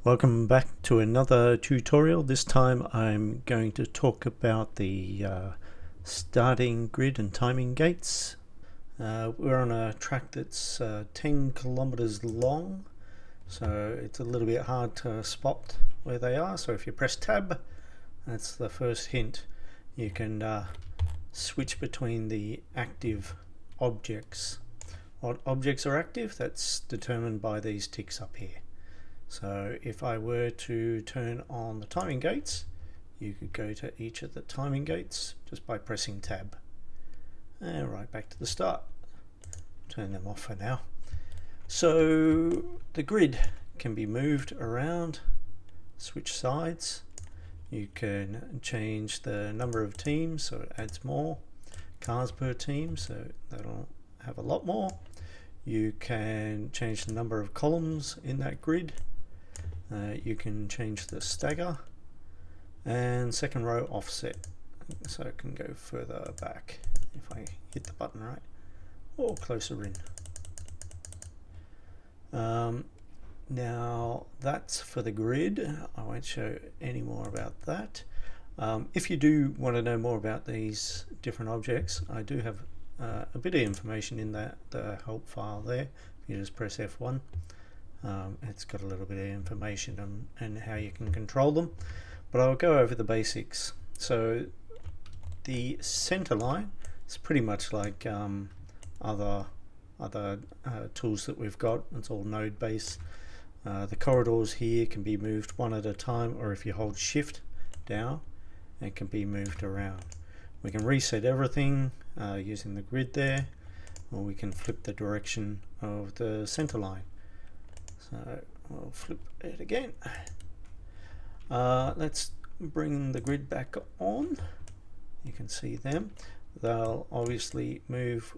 Welcome back to another tutorial. This time I'm going to talk about the starting grid and timing gates. We're on a track that's 10 kilometers long, so it's a little bit hard to spot where they are. So if you press tab, that's the first hint. You can switch between the active objects. What objects are active? That's determined by these ticks up here. So if I were to turn on the timing gates, you could go to each of the timing gates just by pressing tab. And right back to the start. Turn them off for now. So the grid can be moved around, switch sides. You can change the number of teams, so it adds more cars per team, so that'll have a lot more. You can change the number of columns in that grid. You can change the stagger and second row offset, so it can go further back if I hit the button right, or closer in. Now that's for the grid. I won't show any more about that. If you do want to know more about these different objects, I do have a bit of information in the help file there. You just press F1. It's got a little bit of information and how you can control them, but I'll go over the basics. So the center line is pretty much like other tools that we've got. It's all node based. The corridors here can be moved one at a time, or if you hold shift down, it can be moved around. We can reset everything using the grid there, or we can flip the direction of the center line. So we'll flip it again. Let's bring the grid back on. You can see them. They'll obviously move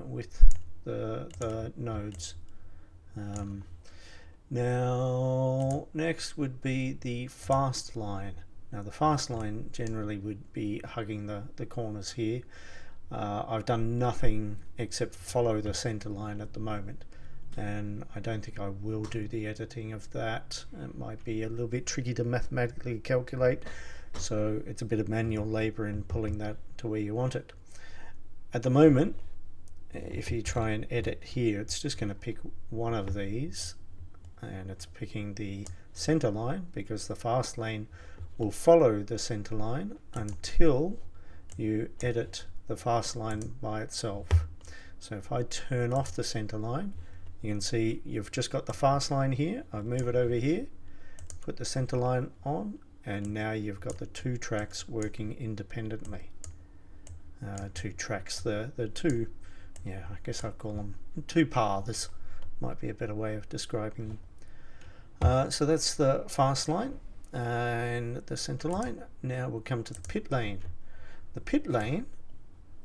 with the nodes. Now next would be the fast line. Now the fast line generally would be hugging the corners here. I've done nothing except follow the center line at the moment, and I don't think I will do the editing of that. It might be a little bit tricky to mathematically calculate, so it's a bit of manual labor in pulling that to where you want it. At the moment, if you try and edit here, it's just going to pick one of these, and it's picking the center line because the fast lane will follow the center line until you edit the fast line by itself. So if I turn off the center line, you can see you've just got the fast line here. I move it over here, put the center line on, and now you've got the two tracks working independently. Two tracks, the two, yeah, I guess I'll call them two paths, might be a better way of describing them. So that's the fast line and the center line. Now we'll come to the pit lane. The pit lane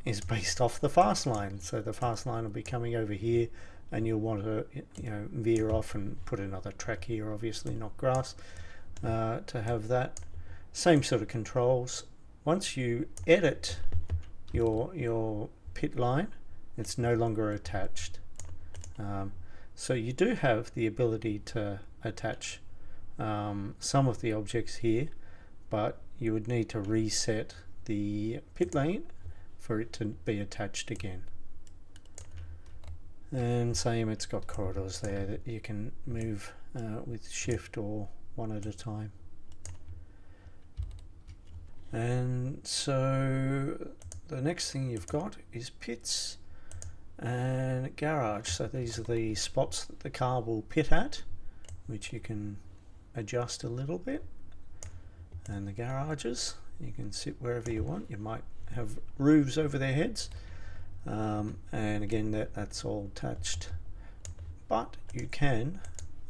is based off the fast line, so the fast line will be coming over here, and you'll want to veer off and put another track here, obviously not grass, to have that same sort of controls. Once you edit your pit line, it's no longer attached. So you do have the ability to attach some of the objects here, but you would need to reset the pit lane for it to be attached again. And same, it's got corridors there that you can move with shift or one at a time. And so the next thing you've got is pits and garage. So these are the spots that the car will pit at, which you can adjust a little bit. And the garages, you can sit wherever you want. You might have roofs over their heads, and again that's all attached, but you can,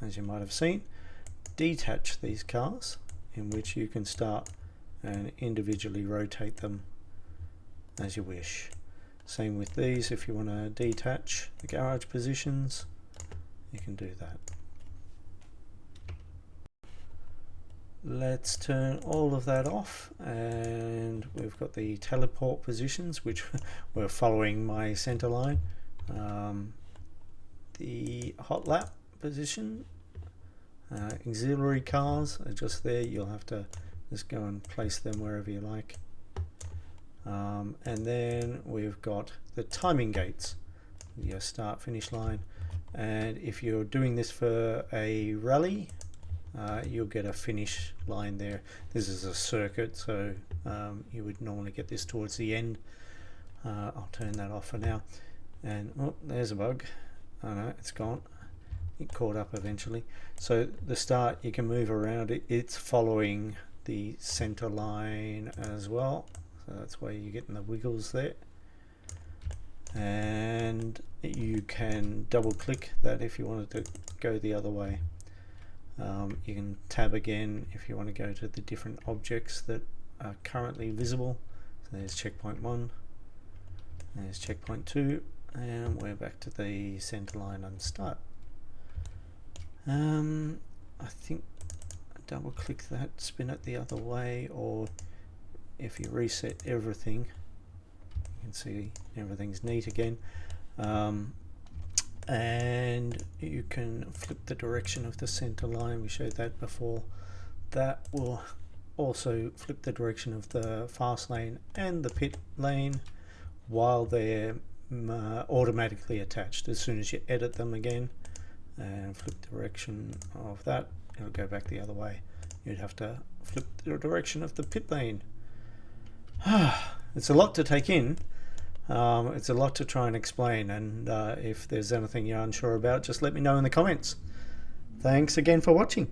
as you might have seen, detach these cars, in which you can start and individually rotate them as you wish. Same with these. If you want to detach the garage positions, you can do that. Let's turn all of that off, and we've got the teleport positions, which we're following my center line. The hot lap position, Auxiliary cars are just there. You'll have to just go and place them wherever you like. And then we've got the timing gates, your start finish line, and if you're doing this for a rally, you'll get a finish line there. This is a circuit, so you would normally get this towards the end. I'll turn that off for now. And oh, there's a bug. Oh no, it's gone. It caught up eventually. So the start, you can move around it. It's following the center line as well. So that's why you're getting the wiggles there. And you can double click that if you wanted to go the other way. You can tab again if you want to go to the different objects that are currently visible. So there's checkpoint 1, there's checkpoint 2, and we're back to the center line and start. I think double click that, spin it the other way, or if you reset everything, you can see everything's neat again. And you can flip the direction of the center line. We showed that before. That will also flip the direction of the fast lane and the pit lane while they're automatically attached. As soon as you edit them again and flip the direction of that, it'll go back the other way. You'd have to flip the direction of the pit lane. It's a lot to take in. It's a lot to try and explain, and if there's anything you're unsure about, just let me know in the comments. Thanks again for watching.